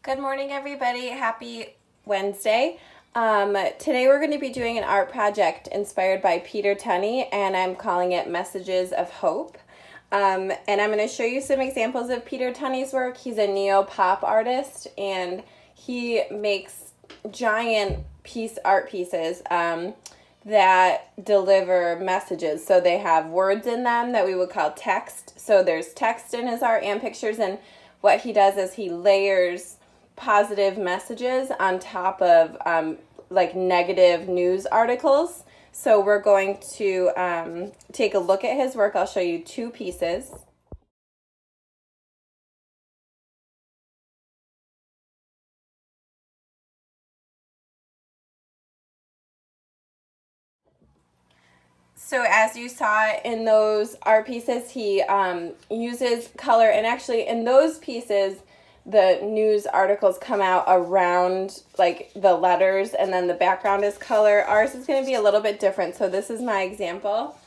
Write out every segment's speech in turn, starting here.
Good morning, everybody. Happy Wednesday. Today we're going to be doing an art project inspired by Peter Tunney, and I'm calling it Messages of Hope. And I'm going to show you some examples of Peter Tunney's work. He's a neo-pop artist, and he makes giant art pieces that deliver messages. So they have words in them that we would call text. So there's text in his art and pictures, and what he does is he layers positive messages on top of like negative news articles. So we're going to take a look at his work. I'll show you two pieces. So as you saw in those art pieces, he uses color, and actually in those pieces, the news articles come out around like the letters, and then the background is color. Ours is going to be a little bit different. So this is my example.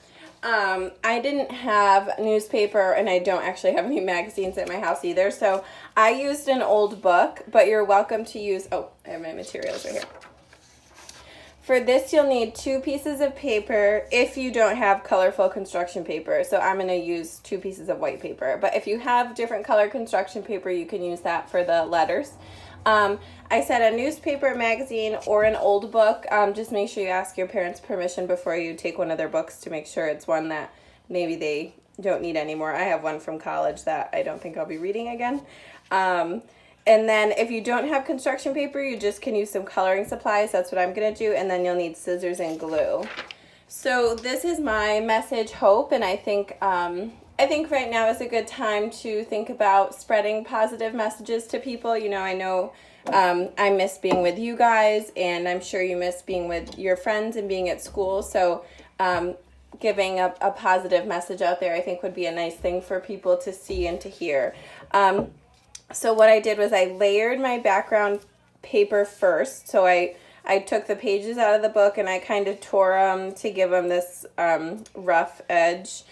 I didn't have newspaper, and I don't actually have any magazines at my house either. So I used an old book, but you're welcome to use, I have my materials right here. For this, you'll need 2 pieces of paper if you don't have colorful construction paper. So I'm going to use 2 pieces of white paper. But if you have different color construction paper, you can use that for the letters. I said a newspaper, magazine, or an old book. Just make sure you ask your parents' permission before you take one of their books to make sure it's one that maybe they don't need anymore. I have one from college that I don't think I'll be reading again. And then if you don't have construction paper, you just can use some coloring supplies. That's what I'm going to do. And then you'll need scissors and glue. So this is my message, hope. And I think right now is a good time to think about spreading positive messages to people. You know, I know I miss being with you guys, and I'm sure you miss being with your friends and being at school. So giving a positive message out there, I think, would be a nice thing for people to see and to hear. So what I did was I layered my background paper first. So I took the pages out of the book and I kind of tore them to give them this rough edge.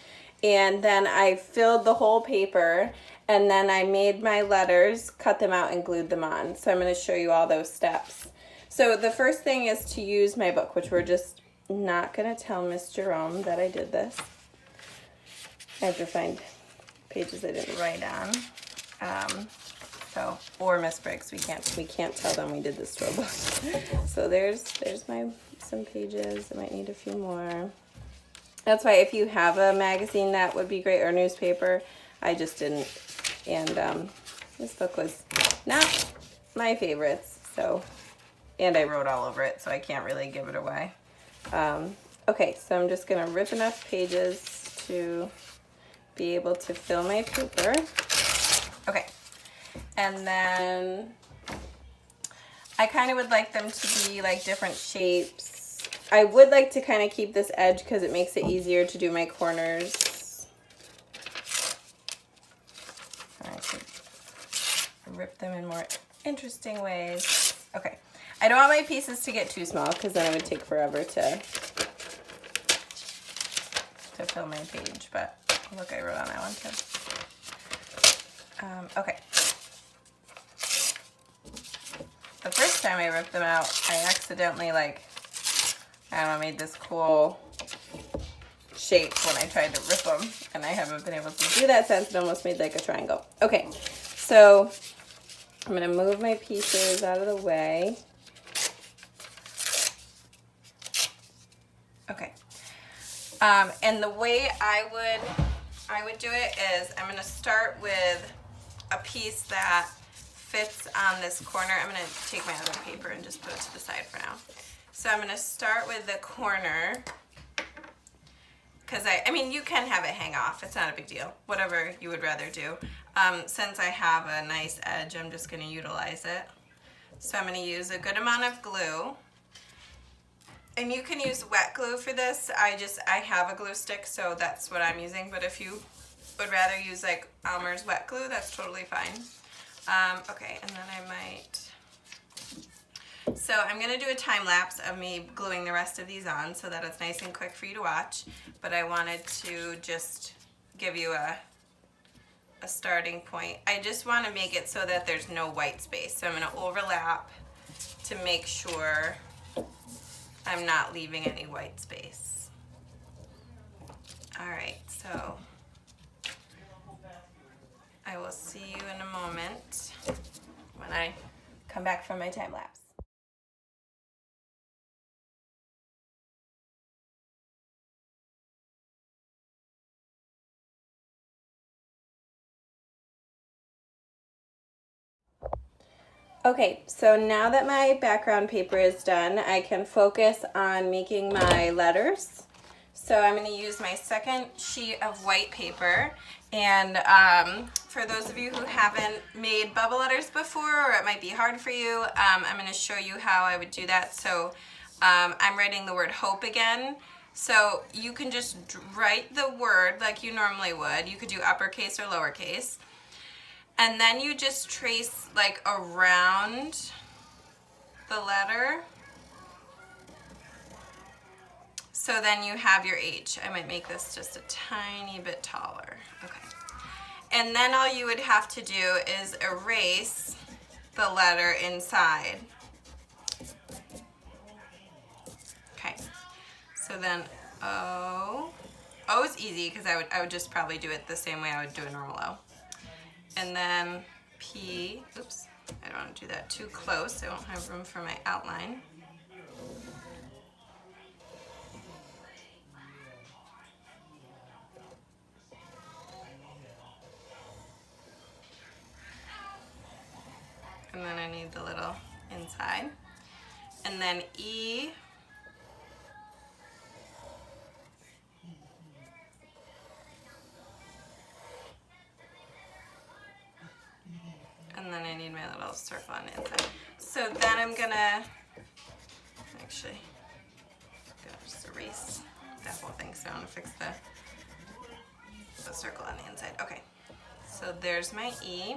And then I filled the whole paper, and then I made my letters, cut them out, and glued them on. So I'm going to show you all those steps. So the first thing is to use my book, which we're just not going to tell Miss Jerome that I did this. I have to find pages I didn't write on. Or Miss Briggs, we can't tell them we did this to a book. So there's some pages. I might need a few more. That's why if you have a magazine, that would be great, or newspaper. I just didn't, and this book was not my favorites. So, and I wrote all over it, so I can't really give it away. Okay, so I'm just gonna rip enough pages to be able to fill my paper. Okay. And then I kind of would like them to be like different shapes. I would like to kind of keep this edge because it makes it easier to do my corners. I could rip them in more interesting ways. Okay. I don't want my pieces to get too small because then it would take forever to fill my page. But look, I wrote on that one too. Okay. The first time I ripped them out, I accidentally, made this cool shape when I tried to rip them, and I haven't been able to do that since. It almost made like a triangle. Okay, so I'm going to move my pieces out of the way. Okay, and the way I would do it is I'm going to start with a piece that fits on this corner. I'm going to take my other paper and just put it to the side for now. So I'm going to start with the corner, because I mean, you can have it hang off. It's not a big deal. Whatever you would rather do. Since I have a nice edge, I'm just going to utilize it. So I'm going to use a good amount of glue. And you can use wet glue for this. I have a glue stick, so that's what I'm using. But if you would rather use like Elmer's wet glue, that's totally fine. Okay, and then I might, so I'm going to do a time lapse of me gluing the rest of these on so that it's nice and quick for you to watch, but I wanted to just give you a starting point. I just want to make it so that there's no white space. So I'm going to overlap to make sure I'm not leaving any white space. All right, so I will see you in a moment when I come back from my time lapse. Okay, so now that my background paper is done, I can focus on making my letters. So I'm going to use my second sheet of white paper, and for those of you who haven't made bubble letters before, or it might be hard for you, I'm going to show you how I would do that. So I'm writing the word hope again. So you can just write the word like you normally would. You could do uppercase or lowercase. And then you just trace like around the letter. So then you have your H. I might make this just a tiny bit taller. Okay. And then all you would have to do is erase the letter inside. Okay. So then O. O is easy because I would just probably do it the same way I would do a normal O. And then P, oops, I don't want to do that too close. I won't have room for my outline. And then I need the little inside. And then E. And then I need my little circle on the inside. So then I'm gonna, actually, just erase that whole thing. So I want to fix the circle on the inside. Okay, so there's my E.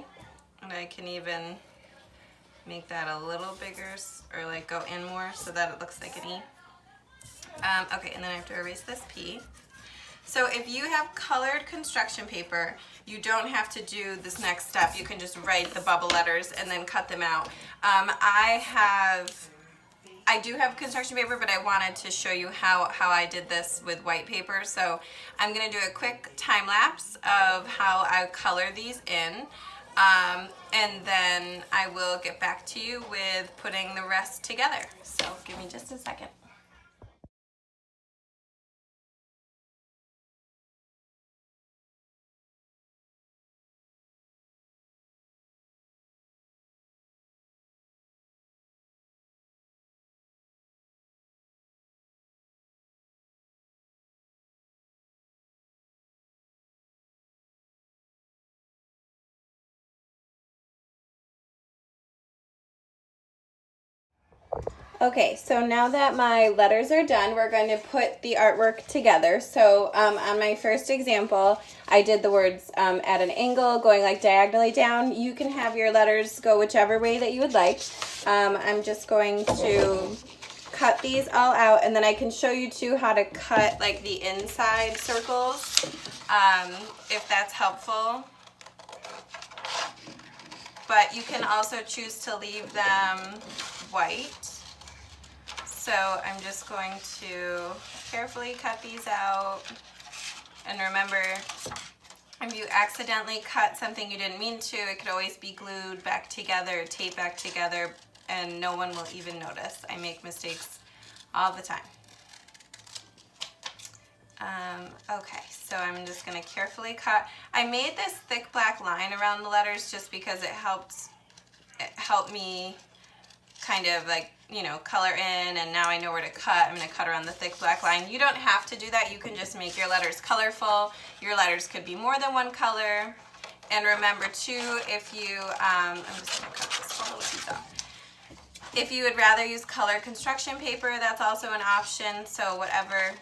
And I can even make that a little bigger, or like go in more so that it looks like an E. Okay, and then I have to erase this P. So if you have colored construction paper, you don't have to do this next step. You can just write the bubble letters and then cut them out. I do have construction paper, but I wanted to show you how I did this with white paper. So I'm gonna do a quick time lapse of how I color these in. And then I will get back to you with putting the rest together. So give me just a second. Okay, so now that my letters are done, we're going to put the artwork together. So on my first example, I did the words at an angle, going like diagonally down. You can have your letters go whichever way that you would like. I'm just going to cut these all out, and then I can show you too how to cut like the inside circles, if that's helpful. But you can also choose to leave them white. So I'm just going to carefully cut these out. And remember, if you accidentally cut something you didn't mean to, it could always be glued back together, taped back together, and no one will even notice. I make mistakes all the time. Okay, so I'm just gonna carefully cut. I made this thick black line around the letters just because it helped me kind of like, you know, color in, and now I know where to cut. I'm going to cut around the thick black line. You don't have to do that. You can just make your letters colorful. Your letters could be more than one color. And remember too, if you, I'm just going to cut this whole little piece off. If you would rather use colored construction paper, that's also an option. So whatever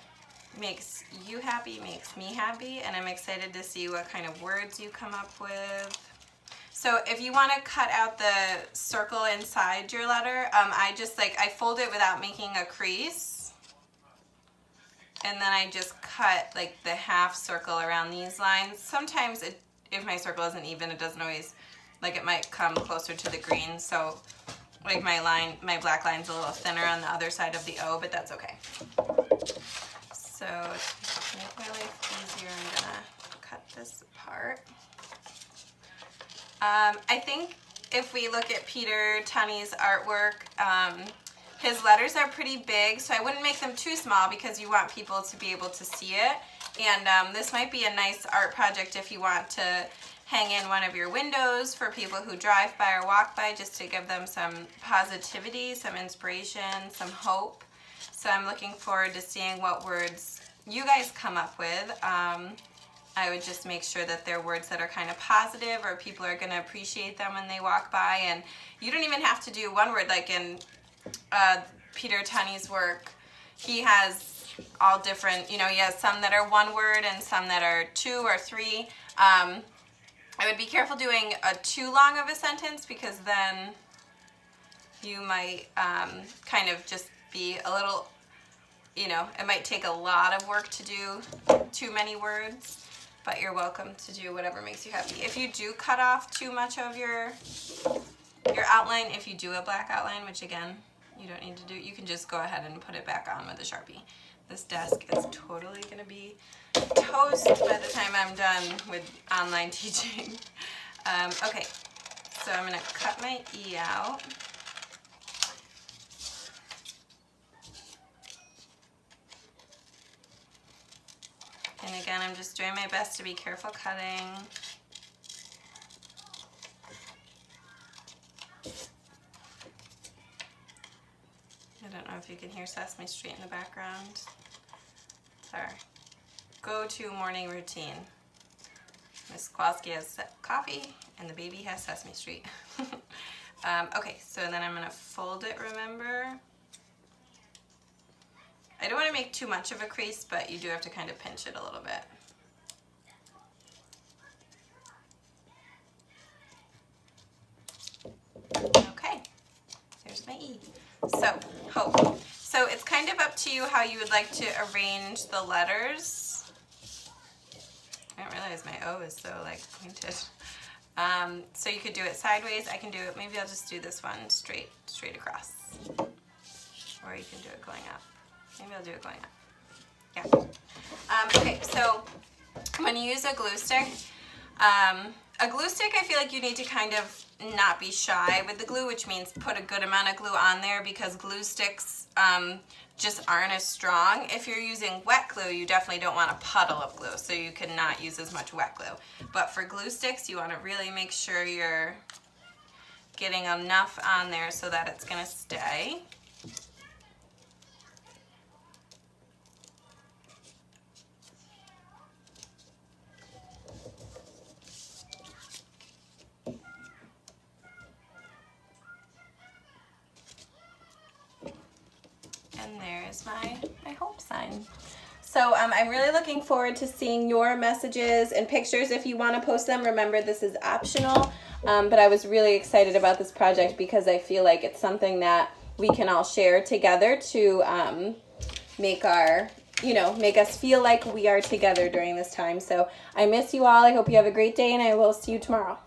makes you happy makes me happy, and I'm excited to see what kind of words you come up with. So if you want to cut out the circle inside your letter, I fold it without making a crease. And then I just cut like the half circle around these lines. Sometimes if my circle isn't even, it doesn't always, like it might come closer to the green. So like my black line's a little thinner on the other side of the O, but that's okay. So to make my life easier, I'm gonna cut this apart. I think if we look at Peter Tunney's artwork, his letters are pretty big, so I wouldn't make them too small because you want people to be able to see it. And this might be a nice art project if you want to hang in one of your windows for people who drive by or walk by, just to give them some positivity, some inspiration, some hope. So I'm looking forward to seeing what words you guys come up with. I would just make sure that they're words that are kind of positive, or people are going to appreciate them when they walk by. And you don't even have to do one word. Like in Peter Tunney's work, he has all different, you know, he has some that are one word and some that are 2 or 3. I would be careful doing too long of a sentence, because then you might kind of just be a little, you know, it might take a lot of work to do too many words, but you're welcome to do whatever makes you happy. If you do cut off too much of your outline, if you do a black outline, which again, you don't need to do, you can just go ahead and put it back on with a Sharpie. This desk is totally gonna be toast by the time I'm done with online teaching. Okay, so I'm gonna cut my E out. And again, I'm just doing my best to be careful cutting. I don't know if you can hear Sesame Street in the background. It's our go-to morning routine. Miss Kowalski has coffee and the baby has Sesame Street. Okay, so then I'm gonna fold it, remember? I don't want to make too much of a crease, but you do have to kind of pinch it a little bit. Okay, there's my E. So, hope. So it's kind of up to you how you would like to arrange the letters. I didn't realize my O is so like pointed. So you could do it sideways. I can do it, maybe I'll just do this one straight across. Or you can do it going up. Maybe I'll do it going up. Yeah. Okay, so when you use a glue stick I feel like you need to kind of not be shy with the glue, which means put a good amount of glue on there, because glue sticks just aren't as strong. If you're using wet glue, you definitely don't want a puddle of glue, so you cannot use as much wet glue. But for glue sticks, you want to really make sure you're getting enough on there so that it's going to stay. And there's my hope sign. So I'm really looking forward to seeing your messages and pictures. If you want to post them, remember this is optional. But I was really excited about this project because I feel like it's something that we can all share together to make us feel like we are together during this time. So I miss you all. I hope you have a great day, and I will see you tomorrow.